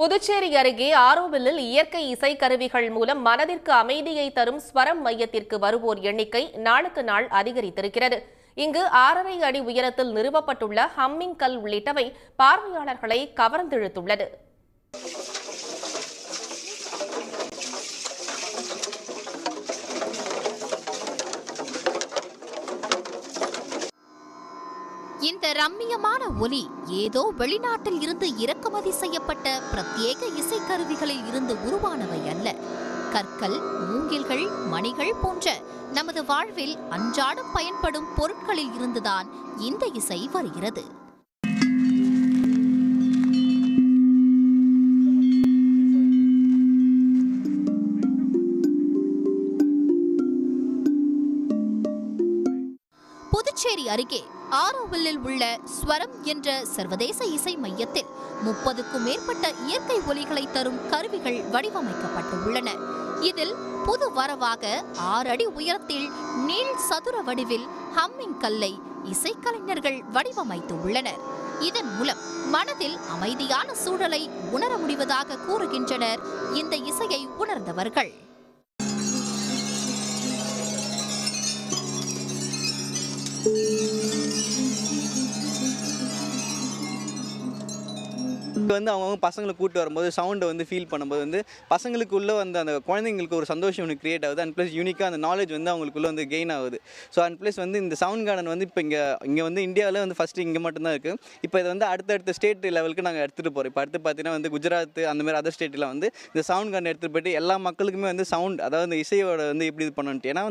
புதுச்சேரி அருகே ஆரோவில்லில் இயற்கை இசைக்கருவிகள் மூலம் மனதிற்கு அமைதியை தரும் ஸ்வரம் மையத்திற்கு வருவோர் எண்ணிக்கை நாளுக்கு நாள் அதிகரித்திருக்கிறது. இங்கு 6.5 அடி உயரத்தில் நிறுவப்பட்டுள்ள ஹம்மிங் கல் உள்ளிட்டவை பார்வையாளர்களை கவர்ந்திழுத்துள்ளது. இந்த ரம்மியமான ஒலி ஏதோ வெளிநாட்டில் இருந்து இறக்குமதி செய்யப்பட்ட பிரத்யேக இசைக்கருவிகளில் இருந்து உருவானவை அல்ல. கற்கள், மூங்கில்கள், மணிகள் போன்ற நமது வாழ்வில் அன்றாடம் பயன்படும் பொருட்களில் இருந்துதான் இந்த இசை வருகிறது. புதுச்சேரி அருகே ஆரோவில்லில் உள்ள ஸ்வரம் என்ற சர்வதேச இசை மையத்தில் 30க்கும் மேற்பட்ட இயற்கை ஒலிகளை தரும் கருவிகள் வடிவமைக்கப்பட்டுள்ளன. இதில் புது வரவாக 6 அடி உயரத்தில் நீள் சதுர வடிவில் ஹம்மிங் கல்லை இசைக்கலைஞர்கள் வடிவமைத்துள்ளனர். இதன் மூலம் மனதில் அமைதியான சூழலை உணர முடிவதாக கூறுகின்றனர் இந்த இசையை உணர்ந்தவர்கள். அவங்க பசங்களை கூட்டு வரும்போது சவுண்டை ஃபீல் பண்ணும்போது பசங்களுக்குள்ளே அந்த குழந்தைங்களுக்கு ஒரு சந்தோஷம் ஒன்று கிரியேட் ஆகுது. அண்ட் ப்ளஸ் யூனிக்காக அந்த நாலேஜ் அவங்களுக்குள்ளே கெயின் ஆகுது. ஸோ அண்ட் ப்ளஸ் இந்த சவுண்ட் கார்டன் இப்போ இங்கே இந்தியாவில் ஃபஸ்ட்டு இங்கே மட்டும்தான் இருக்குது. இப்போ இதை அடுத்தடுத்த ஸ்டேட் லெவலுக்கு நாங்கள் எடுத்துகிட்டு போகிறோம். இப்போ அடுத்து பார்த்தீங்கன்னா குஜராத் அந்த மாதிரி அதர் ஸ்டேட்டில் இந்த சவுண்ட் கார்டன் எடுத்துகிட்டு போய்ட்டு எல்லா மக்களுக்குமே சவுண்ட் அதாவது இந்த இசையோட எப்படி இது பண்ணணுன்ட்டு. ஏன்னா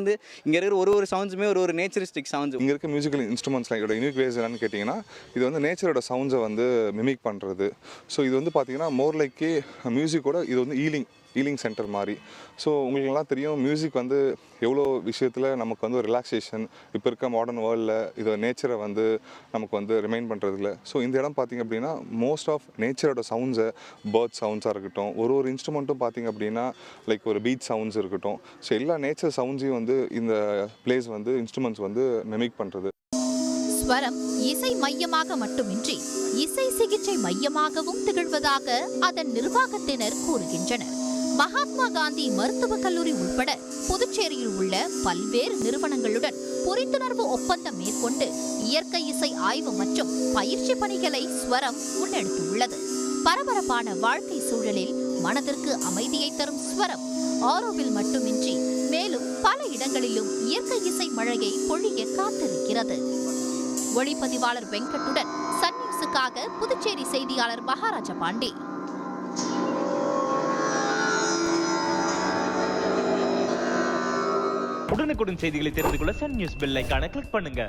இங்கே இருக்கிற ஒரு சவுண்ட்ஸுமே ஒரு நேச்சரிஸ்டிக் சவுண்ட்ஸ். இங்கே இருக்க மியூசிக்கல் இன்ஸ்ட்ருமெண்ட்ஸ்லாம் இதோட யூனிக் வேஸ் என்னன்னு கேட்டிங்கன்னா, இது நேச்சரோட சவுண்ட்ஸை மிமிக் பண்ணுறது. ஸோ இது பார்த்தீங்கன்னா மோர் லைக் மியூசிக்கோட இது ஹீலிங் சென்டர் மாதிரி. ஸோ உங்களுக்குலாம் தெரியும் மியூசிக் எவ்வளோ விஷயத்தில் நமக்கு ஒரு ரிலாக்ஸேஷன் இப்போ இருக்க மாடர்ன் வேர்ல்டில் இதை நேச்சரை நமக்கு ரிமைண்ட் பண்ணுறதில்ல. ஸோ இந்த இடம் பார்த்திங்க அப்படின்னா மோஸ்ட் ஆஃப் நேச்சரோட சவுண்ட்ஸை பேர்ட் சவுண்ட்ஸாக இருக்கட்டும், ஒரு இன்ஸ்ட்ருமெண்ட்டும் பார்த்திங்க அப்படின்னா லைக் ஒரு பீச் சவுண்ட்ஸ் இருக்கட்டும். ஸோ எல்லா நேச்சர் சவுண்ட்ஸையும் இந்த பிளேஸ் இன்ஸ்ட்ருமெண்ட்ஸ் மிமிக் பண்ணுறது. ஸ்வரம் இசை மையமாக மட்டுமின்றி இசை சிகிச்சை மையமாகவும் திகழ்வதாக அதன் நிர்வாகத்தினர் கூறுகின்றனர். மகாத்மா காந்தி மருத்துவக் கல்லூரி உட்பட புதுச்சேரியில் உள்ள பல்வேறு நிறுவனங்களுடன் புரிந்துணர்வு ஒப்பந்தம் மேற்கொண்டு இயற்கை இசை ஆய்வு மற்றும் பயிற்சி பணிகளை ஸ்வரம் முன்னெடுத்துள்ளது. பரபரப்பான வாழ்க்கை சூழலில் மனதிற்கு அமைதியை தரும் ஸ்வரம் ஆரோவில் மட்டுமின்றி மேலும் பல இடங்களிலும் இயற்கை இசை மழையை பொழிய காத்திருக்கிறது. ஒளிப்பதிவாளர் வெங்கட்டுடன் சன் நியூஸுக்காக புதுச்சேரி செய்தியாளர் மகாராஜா பாண்டே. உடனுக்குடன் செய்திகளை தெரிந்து கொள்ள சன் நியூஸ் பெல் ஐகானை கிளிக் பண்ணுங்க.